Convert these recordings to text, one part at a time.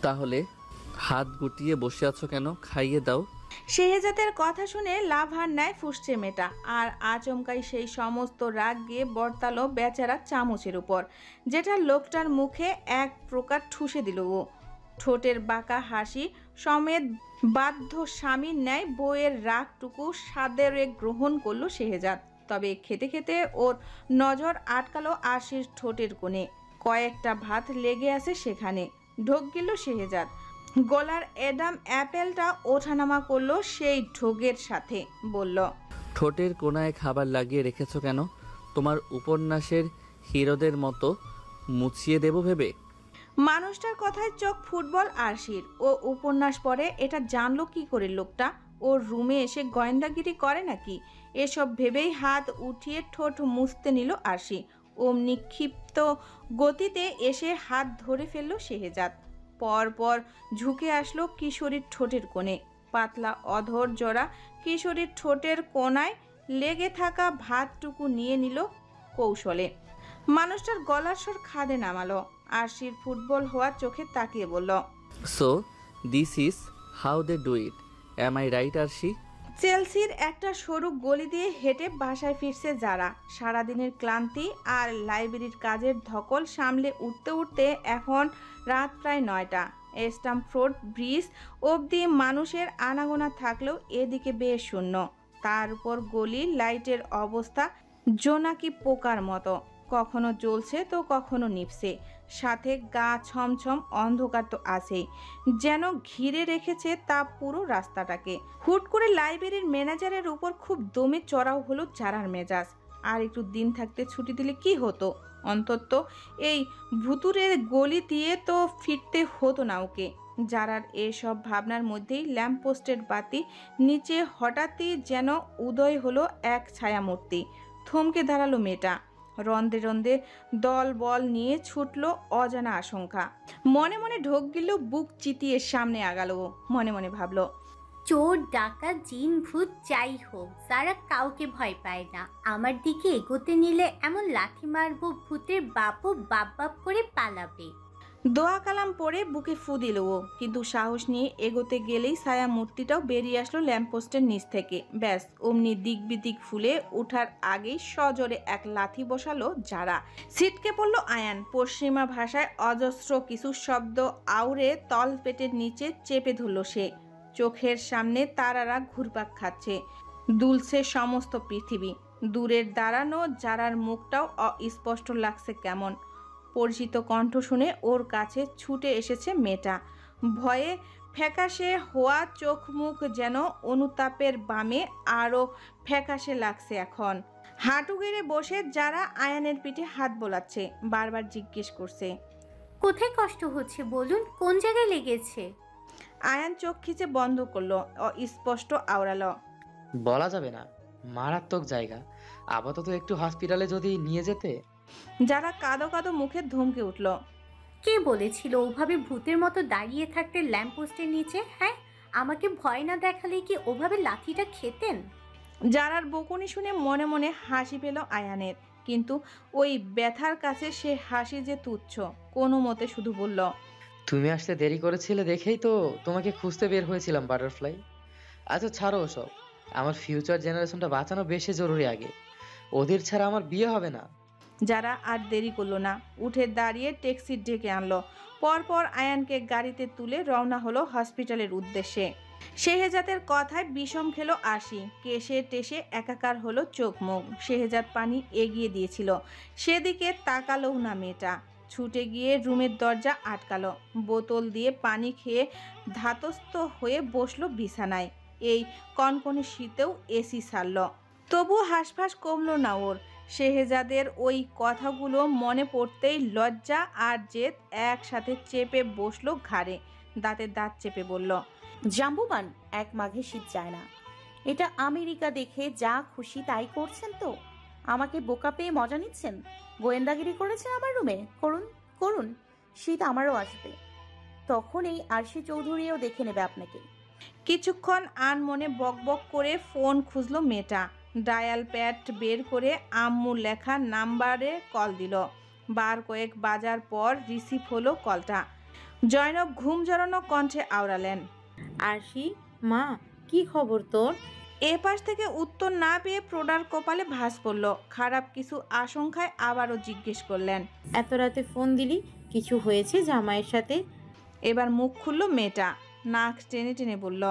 তাহলে হাত গুটিয়ে বসে আছো কেন? খাইয়ে দাও। শেহজাদের কথা শুনে লাভার ন্যায় ফুঁসছে মেয়েটা, আর আচমকাই সেই সমস্ত রাগ গিয়ে বর্তালো বেচারা চামচের উপর, যেটা লোকটার মুখে এক প্রকার ঠুসে দিল ও। ঠোঁটের বাঁকা হাসি সমেত বাধ্য স্বামীর ন্যায় বউয়ের রাগটুকু সাদরে গ্রহণ করলো শেহজাদ। তবে খেতে খেতে ওর নজর আটকালো আশির ঠোঁটের কোণে। কয়েকটা ভাত লেগে আছে সেখানে। ঢোক গেল শেহজাদ। গলার এডাম অ্যাপেলটা ওঠানামা করলো সেই ঢোকের সাথে। বলল, ঠোঁটের কোণায় খাবার লাগিয়ে রেখেছো কেন? তোমার উপন্যাসের হিরোদের মতো মুছিয়ে দেব ভেবে? মানুষটার কথায় চোখ ফুটবল আরশির। ও উপন্যাস পড়ে, এটা জানলো কি করে লোকটা? ওর রুমে এসে গোয়েন্দাগিরি করে নাকি? এসব ভেবেই হাত উঠিয়ে ঠোঁট মুছতে নিল আরশি। অমনি ক্ষিপ্ত গতিতে এসে হাত ধরে ফেলল শেহজাদ। পরপর ঝুঁকে আসলো কিশোরীর ঠোঁটের কোণে। পাতলা অধর জোড়া কিশোরীর ঠোঁটের কোণায় লেগে থাকা ভাতটুকু নিয়ে নিল কৌশলে। মানুষটার গলার স্বর খাদে নামালো। আরশির ফুটবল হওয়া চোখে তাকিয়ে বলল, so this is how they do it, am I right Arshi? চেলসির একটা সরু গলি দিয়ে হেঁটে বাসায় ফিরছে যারা। সারাদিনের ক্লান্তি আর লাইব্রেরির কাজের ধকল সামলে উঠতে উঠতে এখন রাত প্রায় 9টা। স্ট্যামফোর্ড ব্রিজ অবধি মানুষের আনাগোনা থাকলেও এদিকে বেশ শূন্য। তার উপর গলির লাইটের অবস্থা জোনাকি পোকার মতো, কখনো জ্বলছে তো কখনো নিভছে। সাথে গা ছমছম অন্ধকার তো আছেই, যেন ঘিরে রেখেছে তা পুরো রাস্তাটাকে। হুট করে লাইব্রেরির ম্যানেজারের উপর খুব দমে চড়াও হলো যারার মেজাজ। আর একটু দিন থাকতে ছুটি দিলে কি হতো? অন্তত এই ভুতুরের গলি দিয়ে তো ফিরতে হতো না ওকে। যারার এসব ভাবনার মধ্যেই ল্যাম্পপোস্টের বাতি নিচে হঠাৎই যেন উদয় হলো এক ছায়ামূর্তি। থমকে দাঁড়ালো মেয়েটা। রন্দে রন্দে দল বল নিয়ে ছুটল অজানা আশঙ্কা। মনে মনে ঢোক গেল, বুক চিতিয়ে সামনে আগালো। মনে মনে ভাবল, চোর ডাকাত জিন ভূত যাই হোক, যারা কাউকে ভয় পায় না। আমার দিকে এগোতে নিলে এমন লাথি মারবো ভূতের বাপও বাপ বাপ করে পালাবে। দোয়া কালাম পড়ে বুকে ফু দিল ও। কিন্তু সাহস নিয়ে এগোতে গেলেই ছায়া মূর্তিটাও বেরিয়ে আসলো ল্যাম্পপোস্টের নিচ থেকে। ব্যাস, অমনি দিক বিদিক ফুলে ওঠার আগেই সজোরে এক লাথি বসালো যারা। ছিটকে পড়ল আয়ান। পশ্চিমা ভাষায় অজস্র কিছু শব্দ আউড়ে তল পেটের নিচে চেপে ধরল সে। চোখের সামনে তারারা ঘুরপাক খাচ্ছে, দুলছে সমস্ত পৃথিবী। দূরের দাঁড়ানো যারার মুখটাও অস্পষ্ট লাগছে কেমন। পরিচিত কণ্ঠ শুনে ওর কাছে ছুটে এসেছে মেয়েটা। ভয়ে ফ্যাকাশে হওয়া চোখ মুখ যেন অনুতাপের বামে আরও ফ্যাকাশে লাগছে এখন। হাঁটু গেড়ে বসে যারা আয়ানের পিঠে হাত বোলাচ্ছে, বারবার জিজ্ঞেস করছে, কোথায় কষ্ট হচ্ছে বলুন, কোন জায়গায় লেগেছে? আয়ান চোখ খিচে বন্ধ করলো, স্পষ্ট আওড়ালো, বলা যাবে না, মারাত্মক জায়গা। আপাতত একটু হসপিটালে যদি নিয়ে যেতে। যারা কাঁদো কাঁদো মুখে ধমকে উঠল, কে বলেছিল ওভাবে ভূতের মতো দাঁড়িয়ে থাকতে ল্যাম্পপোস্টের নিচে? হ্যাঁ, আমাকে ভয় না দেখালে কি ওভাবে লাথিটা খেতেন? যারার বকুনি শুনে মনে মনে হাসি পেল আয়ানের। কিন্তু ওই ব্যথার কাছে সে হাসি যে তুচ্ছ। কোনো মতে শুধু বলল, তুমি আসতে দেরি করেছিলে দেখেই তো তোমাকে খুঁজতে বের হয়েছিলাম বাটারফ্লাই। আচ্ছা ছাড়ো ওসব, আমার ফিউচার জেনারেশনটা বাঁচানো বেশি জরুরি আগে। ওদের ছাড়া আমার বিয়ে হবে না। যারা আর দেরি করলো না, উঠে দাঁড়িয়ে ট্যাক্সি ডেকে আনলো। পরপর আয়ানকে গাড়িতে তুলে রওনা হলো হসপিটালের উদ্দেশ্যে। শেহজাদের কথায় বিষম খেলো আশি। কেশে টেসে একাকার হলো চোখ মুখ। শেহজাদ পানি এগিয়ে দিয়েছিল, সেদিকে তাকালো না মেয়েটা। ছুটে গিয়ে রুমের দরজা আটকালো। বোতল দিয়ে পানি খেয়ে ধাতস্থ হয়ে বসলো বিছানায়। এই কনকনে শীতেও এসি ছাড়ল, তবু হাঁসফাঁস কমলো না ওর। শেহজাদের ওই কথাগুলো মনে পড়তেই লজ্জা আর জেদ একসাথে চেপে বসলো ঘাড়ে। দাঁতে দাঁত চেপে বলল, জাম্বুবান, এক মাঘে শীত যায় না। এটা আমেরিকা দেখে যা খুশি তাই করছেন তো? আমাকে বোকা পেয়ে মজা নিচ্ছেন? গোয়েন্দাগিরি করেছেন আমার রুমে? করুন করুন, শীত আমারও আসবে। তখন এই আরশি চৌধুরীও দেখে নেবে আপনাকে। কিছুক্ষণ আনমনে বকবক করে ফোন খুঁজলো মেয়েটা। ডায়াল প্যাড বের করে আম্মু লেখা নাম্বারে কল দিল। বার কয়েক বাজার পর রিসিভ হলো কলটা। জয়নব ঘুম জড়ানো কণ্ঠে আওড়ালেন। আরশি, মা, কি খবর তোর? এ পাশ থেকে উত্তর না পেয়ে প্রোডার কপালে ভাঁজ পড়ল। খারাপ কিছু আশঙ্কায় আবারও জিজ্ঞেস করলেন। এত রাতে ফোন দিলি, কিছু হয়েছে জামাইয়ের সাথে? এবার মুখ খুলল মেয়েটা, নাক টেনে টেনে বলল,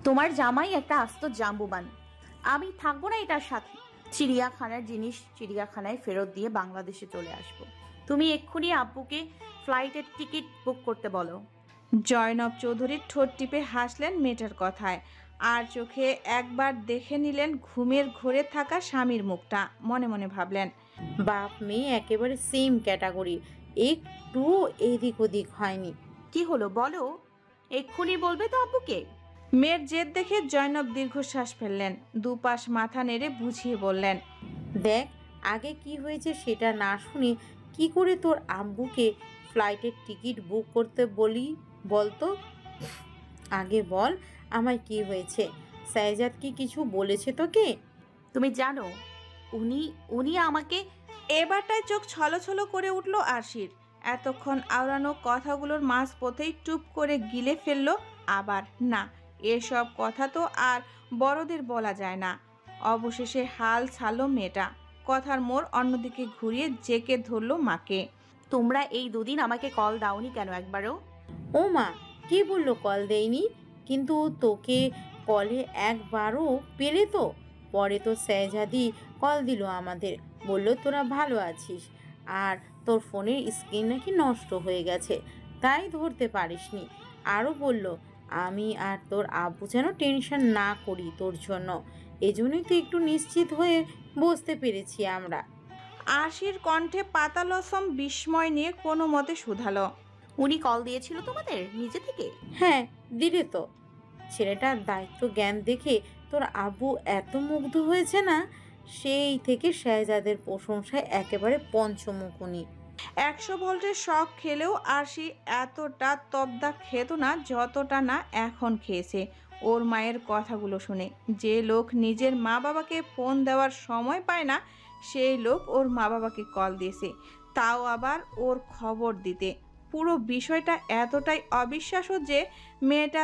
তোমার জামাই একটা আস্ত জাম্বুবান। আমি থাকবো না এটার সাথে। চিড়িয়াখানার জিনিস চিড়িয়াখানায় ফেরত দিয়ে বাংলাদেশে চলে আসবো। তুমি এক্ষুনি আব্বুকে ফ্লাইটের টিকিট বুক করতে বলো। জয়নব চৌধুরী ঠোঁট টিপে হাসলেন মেয়েটার কথায়, আর চোখে একবার দেখে নিলেন ঘুমের ঘোরে থাকা স্বামীর মুখটা। মনে মনে ভাবলেন, বাপ মেয়ে একেবারে সেম ক্যাটাগরি, একটু এদিক ওদিক হয়নি। কি হলো বলো, এক্ষুনি বলবে তো আব্বুকে? মেয়ের জেদ দেখে জয়নব দীর্ঘশ্বাস ফেললেন, দুপাশ মাথা নেড়ে বুঝিয়ে বললেন, দেখ, আগে কি হয়েছে সেটা না শুনে কি করে তোর আব্বুকে ফ্লাইটের টিকিট বুক করতে বলি বলতো? আগে বল আমায় কি হয়েছে? সাইজাদ কি কিছু বলেছে তোকে? তুমি জানো উনি উনি আমাকে। এবারটায় চোখ ছলছল করে উঠল আরশির। এতক্ষণ আওড়ানো কথাগুলোর মাঝ পথেই টুপ করে গিলে ফেলল। আবার না, এসব কথা তো আর বড়দের বলা যায় না। অবশেষে হাল ছাড়ল মেয়েটা, কথার মোড় অন্যদিকে ঘুরিয়ে জেকে ধরল মাকে। তোমরা এই দুদিন আমাকে কল দাওনি কেন একবারও? ও মা, কে বললো কল দেয়নি? কিন্তু তোকে কলে একবারও পেলে তো? পরে তো সাইজাদি কল দিল আমাদের, বলল তোরা ভালো আছিস আর তোর ফোনের স্ক্রিন নাকি নষ্ট হয়ে গেছে, তাই ধরতে পারিসনি। আরও বলল আমি আর তোর আব্বু যেন টেনশন না করি তোর জন্য, এজন্যই তো একটু নিশ্চিত হয়ে বসতে পেরেছি আমরা। আরশির কণ্ঠে পাতালসম বিস্ময় নিয়ে কোনো মতে শুধালো, উনি কল দিয়েছিল তোমাদের নিজে থেকে? হ্যাঁ, দিলে তো। ছেলেটার দায়িত্ব জ্ঞান দেখে তোর আব্বু এত মুগ্ধ হয়েছে না, সেই থেকে শাহজাদের প্রশংসায় একেবারে পঞ্চমুখনী। 100 ভোল্টের শক খেলেও আরশি এতটা তবদা খেত না যতটা না এখন খেয়েছে ওর মায়ের কথাগুলো শুনে। যে লোক নিজের মা বাবাকে ফোন দেওয়ার সময় পায় না, সেই লোক ওর মা বাবাকে কল দিয়েছে, তাও আবার ওর খবর দিতে। পুরো বিষয়টা এতটাই অবিশ্বাস্য যে মেয়েটা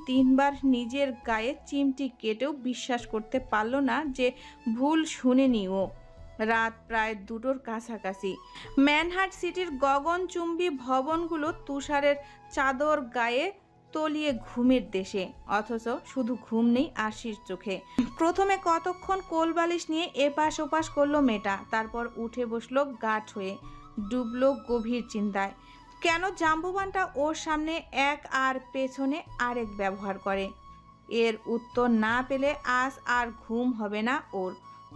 তিনবার নিজের গায়ে চিমটি কেটেও বিশ্বাস করতে পারল না যে ভুল শুনেনি ও। রাত প্রায় 2টোর কাছাকাছি। ম্যানহাট সিটির গগনচুম্বী ভবনগুলো তুষারের চাদর গায়ে তলিয়ে ঘুমের দেশে, অথচ শুধু ঘুম নেই আরশির চোখে। প্রথমে কতক্ষণ কোলবালিশ নিয়ে এপাশ ওপাশ করলো মেয়েটা, তারপর উঠে বসলো গাঢ় হয়ে, ডুবলো গভীর চিন্তায়। কেন জাম্বুবানটা ওর সামনে এক আর পেছনে আরেক ব্যবহার করে? এর উত্তর না পেলে আজ আর ঘুম হবে না ওর।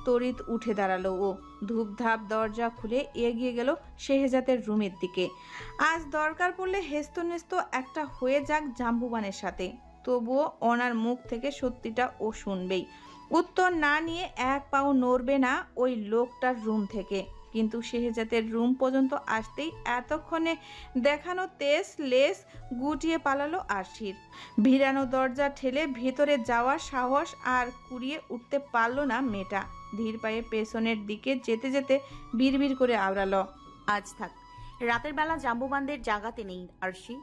তড়িৎ উঠে দাঁড়ালো ও, ধূপধাপ দরজা খুলে এগিয়ে গেল শেহজাদের রুমের দিকে। আজ দরকার পড়লে হেস্তনেস্ত একটা হয়ে যাক জাম্বুবানের সাথে, তবুও ওনার মুখ থেকে সত্যিটা ও শুনবেই। উত্তর না নিয়ে এক পাও নড়বে না ওই লোকটার রুম থেকে। কিন্তু শেহজাদের রুম পর্যন্ত আসতেই এতক্ষণে দেখানো তেজ লেস গুটিয়ে পালালো আরশির। ভিড়ানো দরজা ঠেলে ভেতরে যাওয়ার সাহস আর কুড়িয়ে উঠতে পারল না মেয়েটা। ধীর পায়ে পেছনের দিকে যেতে যেতে বিড়বিড় করে আওড়ালো, আজ থাক, রাতের বেলা জাম্বুবানদের জাগাতে নেই আরশি,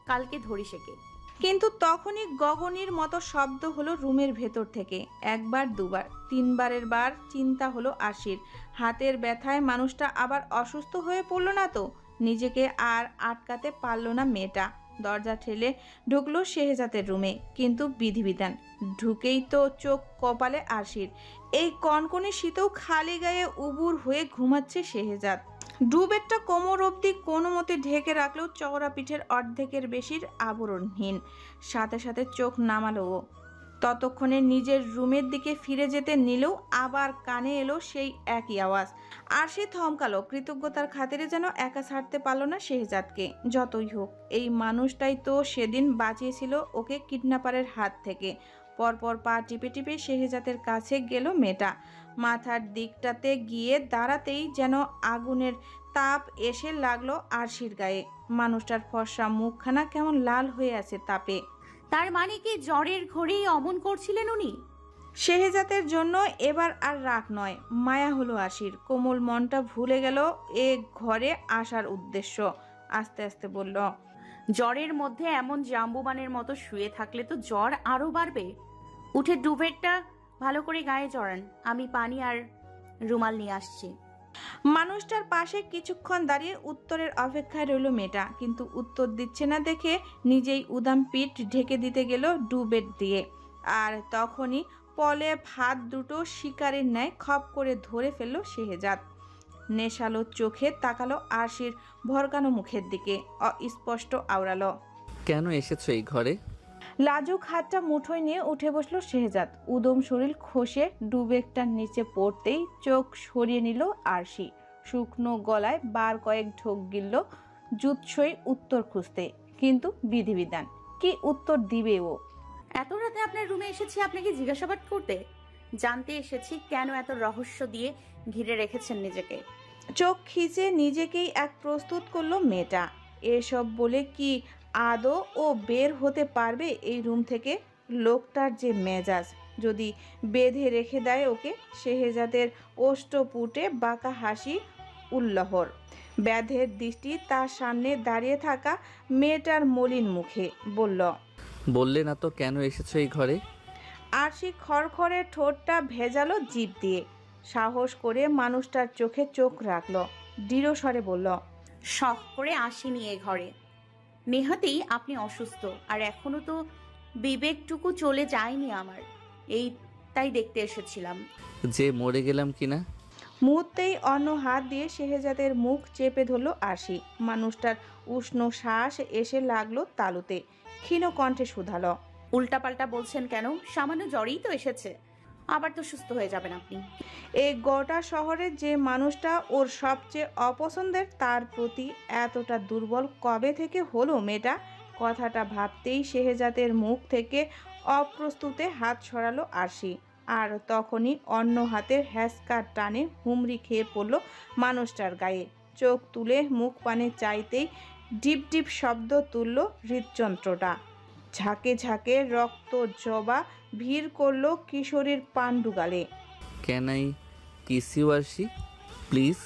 কালকে ধরিস একে। কিন্তু তখনই গগনির মতো শব্দ হলো রুমের ভেতর থেকে। একবার দুবার তিনবারের বার চিন্তা হলো আরশির, হাতের ব্যথায় মানুষটা আবার অসুস্থ হয়ে পড়ল না তো? নিজেকে আর আটকাতে পারল না মেয়েটা। দরজা ঠেলে ঢুকলো শেহজাদের রুমে, কিন্তু বিধিবিধান। ঢুকেই তো চোখ কপালে আরশির। এই কনকনে শীতেও খালি গায়ে উবুর হয়ে ঘুমাচ্ছে শেহজাদ। ডুবেরটা কোমর অবধি কোনো মতে ঢেকে রাখলেও চওড়া পিঠের অর্ধেকের বেশির আবরণহীন। সাথে সাথে চোখ নামালো ও। ততক্ষণে নিজের রুমের দিকে ফিরে যেতে নিলেও আবার কানে এলো সেই একই আওয়াজ। আর সে থমকালো, কৃতজ্ঞতার খাতিরে যেন একা ছাড়তে পারলো না শেহজাদকে। যতই হোক, এই মানুষটাই তো সেদিন বাঁচিয়েছিল ওকে কিডন্যাপারের হাত থেকে। পরপর পা টিপে টিপে শেহজাদের কাছে গেল মেয়েটা। মাথার দিকটাতে গিয়ে দাঁড়াতেই যেন আগুনের তাপ এসে লাগলো আরশির গায়ে। মানুষটার ফর্সা মুখখানা কেমন লাল হয়ে আছে তাপে। তার মানে কি জ্বরের ঘরেই অমন করছিলেন উনি? শেহজাদের জন্য এবার আর রাগ নয়, মায়া হলো আরশির। কোমল মনটা ভুলে গেল এ ঘরে আসার উদ্দেশ্য। আস্তে আস্তে বলল, জ্বরের মধ্যে এমন জাম্বুবানের মতো শুয়ে থাকলে তো জ্বর আরো বাড়বে। উঠে ডুবেটটা ভালো করে গায়ে জড়ান, আমি পানি আর রুমাল নিয়ে আসছি। মানুষটার পাশে কিছুক্ষণ দাঁড়িয়ে উত্তরের অপেক্ষায় রইল মেয়েটা, কিন্তু উত্তর দিচ্ছে না দেখে নিজেই উদাম পিঠ ঢেকে দিতে গেল ডুবেট দিয়ে। আর তখনই পলে হাত দুটো শিকারের ন্যায় খপ করে ধরে ফেলল শেহজাদ। নেশালো চোখে তাকালো আরশির ভরকানো মুখের দিকে, অস্পষ্ট আওড়ালো, কেন এসেছো এই ঘরে? লাজুক হাতটা মুঠোয় নিয়ে উঠে বসলো শেহজাদ। উদম শরীর খসে ডুবেকটার নিচে পড়তেই চোখ সরিয়ে নিল আরশি। শুকনো গলায় বার কয়েক ঢোক গিলল জুৎসই উত্তর খুঁজতে, কিন্তু বিধিবিধান, কি উত্তর দিবে ও? এত রাতে আপনার রুমে এসেছি আপনাকে জিজ্ঞাসাবাদ করতে, জানতে এসেছি কেন এত রহস্য দিয়ে ঘিরে রেখেছেন নিজেকে। চোখ খিচে নিজেকেই এক প্রস্তুত করলো মেয়েটা। এসব বলে কি আদৌ ও বের হতে পারবে এই রুম থেকে? লোকটার যে মেজাজ, যদি বেঁধে রেখে দেয় ওকে। শেহজাদের ওষ্ঠপুটে বাঁকা হাসি উল্লহর, ব্যাধের দৃষ্টি তার সামনে দাঁড়িয়ে থাকা মেয়েটার মলিন মুখে। বললে না তো কেন এসেছো এই ঘরে? আরশি খড়খড়ে ঠোঁটটা ভেজালো জিভ দিয়ে। সাহস করে মানুষটার চোখে চোখ রাখলো, দৃঢ় স্বরে বলল, শখ করে আসিনি এ ঘরে। নেহাতেই আপনি অসুস্থ, আর এখনো তো বিবেকটুকু চলে যায়নি আমার, এই তাই দেখতে এসেছিলাম। যে মরে গেলাম কিনা? মুহূর্তেই অন্য হাত দিয়ে শেহজাদের মুখ চেপে ধরল আরশি। মানুষটার উষ্ণ শ্বাস এসে লাগলো তালুতে। ক্ষীণ কণ্ঠে শুধালো, উল্টাপাল্টা বলছেন কেন? সামান্য জ্বরেই তো এসেছে, আবার তো সুস্থ হয়ে যাবেন আপনি। এই গোটা শহরে যে মানুষটা ওর সবচেয়ে অপছন্দের, তার প্রতি এতটা দুর্বল কবে থেকে হলো মেয়েটা? কথাটা ভাবতেই শেহজাদের মুখ থেকে অপ্রস্তুতে হাত সরালো আরশি। আর তখনই অন্য হাতের হ্যাসকার টানে হুমড়ি খেয়ে পড়ল মানুষটার গায়ে। চোখ তুলে মুখ পানে চাইতেই ডিপ ডিপ শব্দ তুলল হৃদযন্ত্রটা। ঝাঁকে ঝাঁকে রক্ত জবা ভিড় করলো কিশোরীর পাণ্ডুগালে। Can I kiss you Arshi please?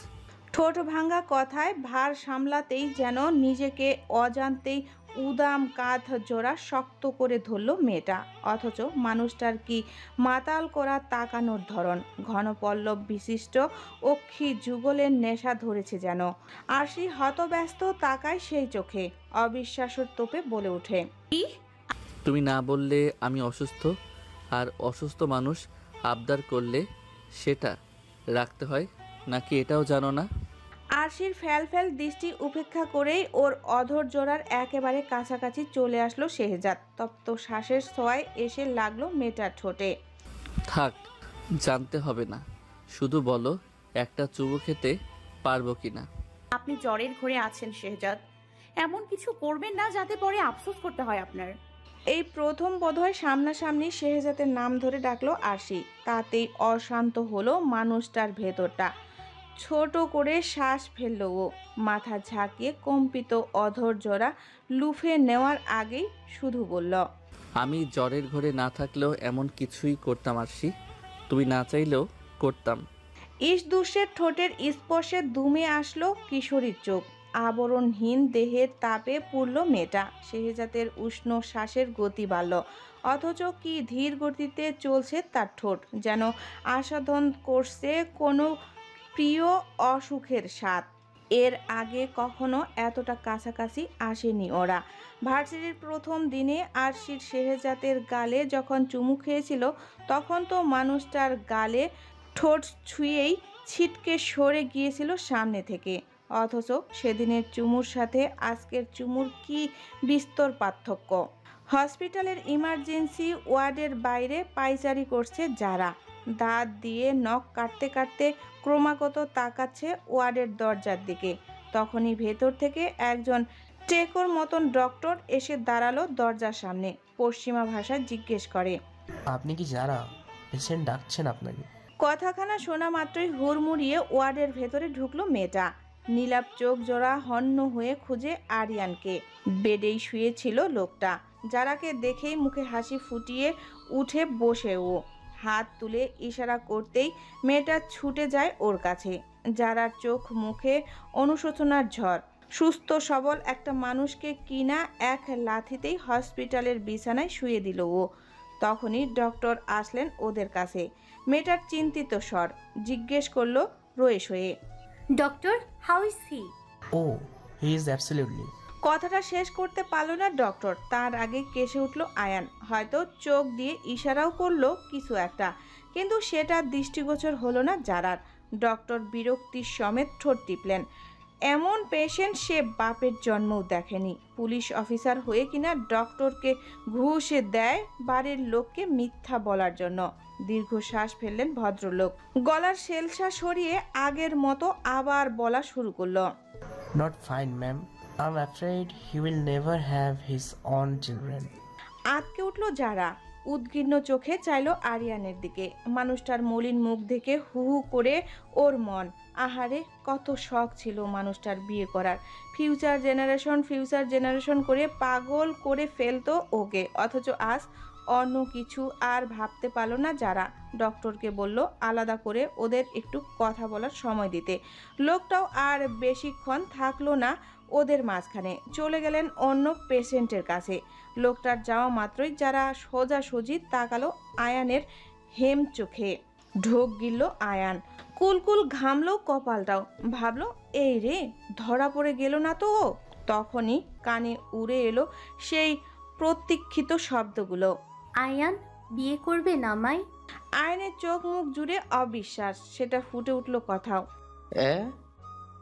ঠোঁট ভাঙা কথায় ভার সামলাতেই যেন নিজেকে অজান্তেই উদাম কাঁধ জোড়া শক্ত করে ধরল মেয়েটা। অথচ মানুষটার কি মাতাল করা তাকানোর ধরন! ঘনপল্লব বিশিষ্ট অক্ষি যুগলের নেশা ধরেছে যেন। আরশি হতব্যস্ত তাকায় সেই চোখে, অবিশ্বাসের তোপে বলে ওঠে, তুমি না বললে আমি অসুস্থ, আর অসুস্থ মানুষ আবদার করলে সেটা রাখতে হয় নাকি এটাও জানো না? আরশির ফ্যাল দৃষ্টি উপেক্ষা করেই ওর অধর জোড়ার একেবারে কাছাকাছি চলে আসলো শেহজাদ। তপ্ত শ্বাসের ছোঁয়ায় এসে লাগলো মেয়েটার ঠোঁটে। থাক, জানতে হবে না, শুধু বলো একটা চুমু খেতে পারবো কিনা। আপনি জ্বরের ঘরে আছেন শেহজাদ, এমন কিছু করবেন না যাতে পরে আফসোস করতে হয় আপনার। এই প্রথম বোধহয় সামনাসামনি শেহজাদের নাম ধরে ডাকলো আরশি। তাতেই অশান্ত হলো মানুষটার ভেতরটা। ছোট করে শ্বাস ফেলল ও। মাথা ঝাঁকিয়ে কম্পিত অধর জোড়া লুফে নেওয়ার আগেই শুধু বলল, আমি জ্বরের ঘরে না থাকলেও এমন কিছুই করতাম আরশি, তুমি না চাইলেও করতাম। ঈষদুষ্যের ঠোঁটের স্পর্শে দুমে আসলো কিশোরীর চোখ। আবরণহীন দেহের তাপে পুড়ল মেয়েটা। শেহজাদের উষ্ণ শ্বাসের গতি বাড়ল, অথচ কি ধীর গতিতে চলছে তার ঠোঁট, যেন আস্বাদন করছে কোনো প্রিয় অসুখের স্বাদ। এর আগে কখনো এতটা কাছাকাছি আসেনি ওরা। ভার্সিটির প্রথম দিনে আরশির শেহজাদের গালে যখন চুমু খেয়েছিল, তখন তো মানুষটার গালে ঠোঁট ছুঁয়েই ছিটকে সরে গিয়েছিল সামনে থেকে। অথচ সেদিনের চুমুর সাথে আজকের চুমুর কি বিস্তর পার্থক্য! হসপিটালের ইমার্জেন্সি ওয়ার্ডের বাইরে পায়চারি করছে যারা, দাঁত দিয়ে নখ কাটতে কাটতে ক্রমাগত তাকাচ্ছে ওয়ার্ডের দরজার দিকে। তখনই ভেতর থেকে একজন টেকোর মতন ডক্টর এসে দাঁড়ালো দরজার সামনে। পশ্চিমা ভাষায় জিজ্ঞেস করে, আপনি কি যারা পেশেন্ট ডাকছেন আপনাকে? কথাখানা শোনা মাত্রই হুড়মুড়িয়ে ওয়ার্ডের ভেতরে ঢুকলো মেয়েটা। নীলাপ চোখ জোড়া হন্য হয়ে খুঁজে আরিয়ানকে। বেডেই শুয়েছিল লোকটা। যারাকে দেখেই মুখে হাসি ফুটিয়ে উঠে বসে ও। হাত তুলে ইশারা করতেই মেয়েটা ছুটে যায় ওর কাছে। যারার চোখ মুখে অনুশোচনার ঝড়। সুস্থ সবল একটা মানুষকে কিনা এক লাথিতেই হসপিটালের বিছানায় শুয়ে দিল ও। তখনই ডক্টর আসলেন ওদের কাছে। মেয়েটার চিন্তিত স্বর জিজ্ঞেস করলো রয়েশ হয়ে। Doctor, how is he? Oh, he is absolutely. কথাটা শেষ করতে পারল না ডক্টর, তার আগে কেসে উঠল আয়ান। হয়তো চোখ দিয়ে ইশারাও করলো কিছু একটা, কিন্তু সেটা দৃষ্টিগোচর হলো না যারার। ডক্টর বিরক্তির সমেত ঠোঁট টিপলেন। এমন পেশেন্ট সে বাপের জন্মও দেখেনি। পুলিশ অফিসার হয়ে কিনা ডক্টরকে ঘুষ দেয় বাড়ির লোককে মিথ্যা বলার জন্য। দীর্ঘশ্বাস ফেললেন ভদ্রলোক। গলার শেলসা সরিয়ে আগের মতো আবার বলা শুরু করলো। Not fine ma'am, I am afraid he will never have his on children. আঁতকে উঠল যারা। উদ্গীর্ণ চোখে চাইলো আরিয়ানের দিকে। মানুষটার মলিন মুখ দেখে হু হু করে ওর মন। আহারে, কত শখ ছিল মানুষটার বিয়ে করার। ফিউচার জেনারেশন করে পাগল করে ফেলতো ওকে। অথচ আজ অন্য কিছু আর ভাবতে পারল না যারা। ডক্টরকে বলল আলাদা করে ওদের একটু কথা বলার সময় দিতে। লোকটাও আর বেশিক্ষণ থাকলো না ওদের মাঝখানে, চলে গেলেন অন্য পেশেন্টের কাছে। লোকটার যাওয়া মাত্রই যারা সোজাসুজি তাকালো আয়ানের হেম চোখে। ঢোক গিলল আয়ান। কুলকুল ঘামলো কপালটাও। ভাবলো এই রে, ধরা পড়ে গেল না তো ও। তখনই কানে উড়ে এলো সেই প্রতীক্ষিত শব্দগুলো। আয়ান, বিয়ে করবে না আমায়? আয়নের চোখ মুখ জুড়ে অবিশ্বাস, সেটা ফুটে উঠল কথাও।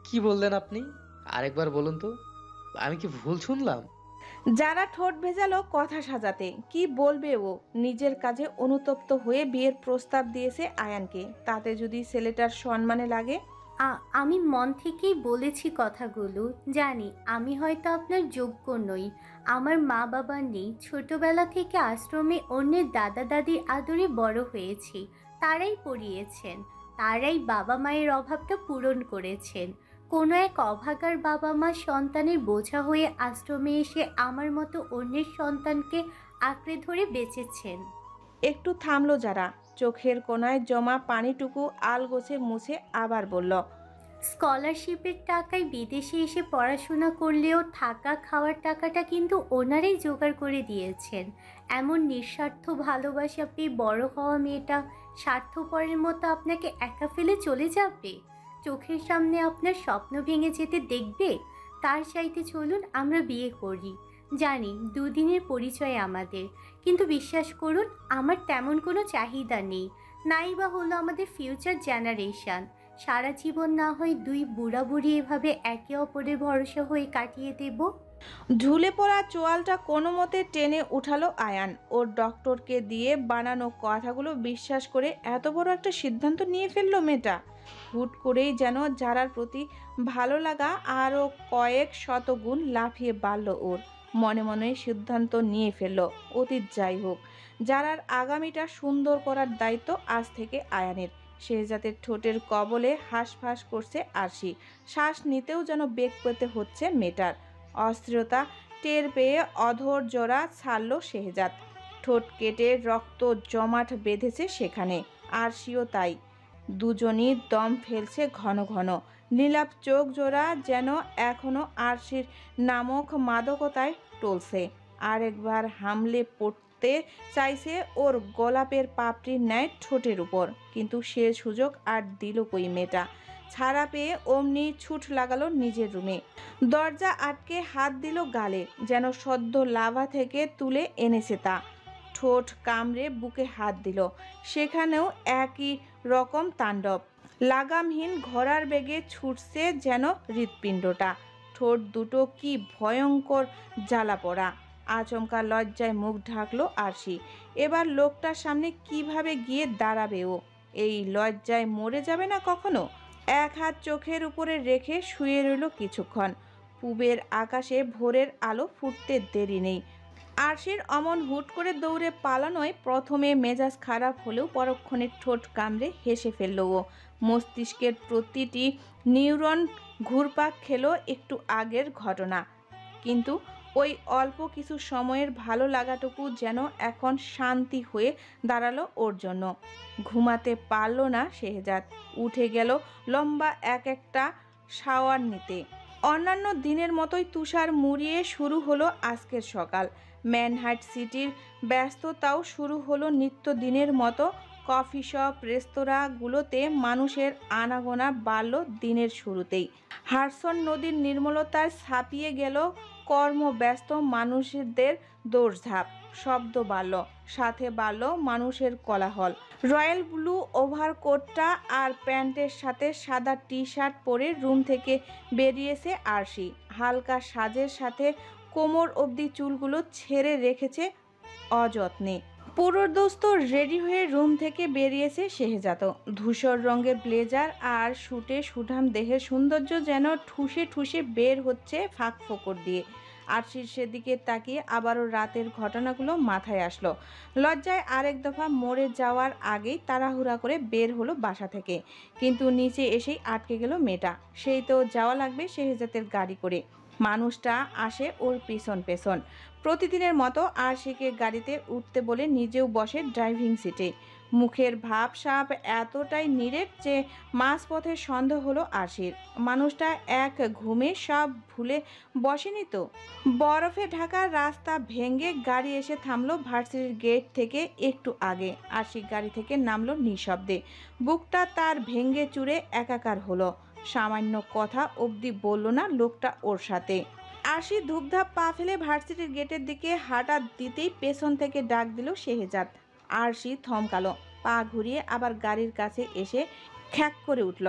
কি বললেন আপনি? আরেকবার বলুন তো, আমি কি ভুল শুনলাম? যারা ঠোঁট ভেজালো কথা সাজাতে। কি বলবে ও? নিজের কাজে অনুতপ্ত হয়ে বিয়ের প্রস্তাব দিয়েছে আয়ানকে, তাতে যদি ছেলেটার সম্মানে লাগে। আমি মন থেকেই বলেছি কথাগুলো। জানি আমি হয়তো আপনার যোগ্য নই, আমার মা বাবা নেই, ছোটবেলা থেকে আশ্রমে অন্যের দাদা দাদির আদরে বড় হয়েছি। তারাই পড়িয়েছেন, তারাই বাবা মায়ের অভাবটা পূরণ করেছেন। কোনো এক অভাগার বাবা মা সন্তানের বোঝা হয়ে আশ্রমে এসে আমার মতো অন্যের সন্তানকে আঁকড়ে ধরে বেঁচেছেন। একটু থামলো যারা। চোখের কোনায় জমা পানিটুকু আলগোছে মুছে আবার বলল। স্কলারশিপের টাকায় বিদেশে এসে পড়াশোনা করলেও থাকা খাওয়ার টাকাটা কিন্তু ওনারাই জোগাড় করে দিয়েছেন। এমন নিঃস্বার্থ ভালোবাসা পেয়ে বড় হওয়া মেয়েটা স্বার্থপরের মতো আপনাকে একা ফেলে চলে যাবে? চোখের সামনে আপনার স্বপ্ন ভেঙে যেতে দেখবে? তার চাইতে চলুন আমরা বিয়ে করি। জানি দুদিনের পরিচয় আমাদের, কিন্তু বিশ্বাস করুন আমার তেমন কোনো চাহিদা নেই। নাই বা হলো আমাদের ফিউচার জেনারেশন। সারা জীবন না হয় দুই বুড়া বুড়ি এভাবে একে অপরের ভরসা হয়ে কাটিয়ে দেব। ঝুলে পড়া চোয়ালটা কোনো মতে টেনে উঠালো আয়ান। ওর ডক্টরকে দিয়ে বানানো কথাগুলো বিশ্বাস করে এত বড় একটা সিদ্ধান্ত নিয়ে ফেললো মেয়েটা। হুট করেই যেন যারার প্রতি ভালো লাগা আরও কয়েক শত গুণ লাফিয়ে বাড়ল ওর। মনে মনে সিদ্ধান্ত নিয়ে ফেললো, অতীত যাই হোক, যারার আগামীটা সুন্দর করার দায়িত্ব আজ থেকে আয়ানের। শেহজাদের ঠোঁটের কবলে হাঁসফাঁস করছে আরশি। শ্বাস নিতেও যেন বেগ পেতে হচ্ছে মেয়েটার। অস্থিরতা টের পেয়ে অধর জোড়া ছাড়ল শেহজাদ। ঠোঁট কেটে রক্ত জমাট বেঁধেছে সেখানে। আরশিও তাই। দুজনই দম ফেলছে ঘন ঘন। নীলাভ চোখ জোড়া যেন এখনো আরশির নামক মাদকতায় টলছে। আরেকবার হামলে পড়তে চাইছে ওর গোলাপের পাপড়ির ন্যায় ঠোঁটের উপর, কিন্তু সে সুযোগ আর দিল কই মেয়েটা। ছাড়া পেয়ে অমনি ছুট লাগালো নিজের রুমে। দরজা আটকে হাত দিল গালে, যেন সদ্য লাভা থেকে তুলে এনেছে তা। ঠোঁট কামড়ে বুকে হাত দিল, সেখানেও একই রকম তাণ্ডব। লাগামহীন ঘোড়ার বেগে ছুটছে যেন হৃৎপিণ্ডটা। ঠোঁট দুটো কি ভয়ঙ্কর জ্বালা পড়া। আচমকা লজ্জায় মুখ ঢাকলো আরশি। এবার লোকটার সামনে কিভাবে গিয়ে দাঁড়াবে ও? এই লজ্জায় মরে যাবে না কখনো? এক হাত চোখের উপরে রেখে শুয়ে রইল কিছুক্ষণ। পূবের আকাশে ভোরের আলো ফুটতে দেরি নেই। আরশির অমন হুট করে দৌড়ে পালানোয় প্রথমে মেজাজ খারাপ হলেও পরক্ষণে ঠোঁট কামড়ে হেসে ফেলল ও। মস্তিষ্কের প্রতিটি নিউরন ঘুরপাক খেলো একটু আগের ঘটনা। কিন্তু ওই অল্প কিছু সময়ের ভালো লাগাটুকু যেন এখন শান্তি হয়ে দাঁড়ালো ওর জন্য। ঘুমাতে পারল না শেহজাদ। উঠে গেল লম্বা একটা শাওয়ার নিতে। অন্যান্য দিনের মতোই তুষার মুড়িয়ে শুরু হলো আজকের সকাল। ম্যানহাট সিটির ব্যস্ততাও শুরু হলো নিত্যদিনের মতো। কফি শপ, রেস্তোরাঁগুলোতে মানুষের আনাগোনা বাড়ল দিনের শুরুতেই। হাডসন নদীর নির্মলতায় ছাপিয়ে গেল কর্মব্যস্ত মানুষদের দৌড়ঝাঁপ। শব্দ বাড়ল, সাথে বাড়ল মানুষের কোলাহল। রয়্যাল ব্লু ওভারকোটটা আর প্যান্টের সাথে সাদা টি শার্ট পরে রুম থেকে বেরিয়েছে আরশি। হালকা সাজের সাথে কোমর অবধি চুলগুলো ছেড়ে রেখেছে অযত্নে। পুরোদস্ত রেডি হয়ে রুম থেকে বেরিয়েছে শেহজাদ। ধূসর রঙের ব্লেজার আর শুটে সুঠাম দেহের সৌন্দর্য যেন ঠুসে ঠুসে বের হচ্ছে ফাঁক ফোকর দিয়ে। আরশির সেদিকে তাকিয়ে আবারও রাতের ঘটনাগুলো মাথায় আসলো। লজ্জায় আরেক দফা মরে যাওয়ার আগেই তাড়াহুড়া করে বের হলো বাসা থেকে, কিন্তু নিচে এসেই আটকে গেল মেয়েটা। সেই তো যাওয়া লাগবে শেহজাদের গাড়ি করে। মানুষটা আসে ওর পেছন পেছন। প্রতিদিনের মতো আরশিকে গাড়িতে উঠতে বলে নিজেও বসে ড্রাইভিং সিটে। মুখের ভাবসাব এতটাই নিরেট যে মাঝপথে সন্দেহ হলো আরশির। মানুষটা এক ঘুমে সব ভুলে বসেনি তো? বরফে ঢাকা রাস্তা ভেঙে গাড়ি এসে থামলো ভার্সিটির গেট থেকে একটু আগে। আরশি গাড়ি থেকে নামলো নিঃশব্দে। বুকটা তার ভেঙে চুরে একাকার হলো। সামান্য কথা অবধি বলল না লোকটা ওর সাথে। আরশি ধূপধাপ পা ফেলে ভার্সিটির গেটের দিকে হাঁটা দিতেই পেছন থেকে ডাক দিল শেহজাদ। আরশি থমকালো, পা ঘুরিয়ে আবার গাড়ির কাছে এসে খ্যাক করে উঠল।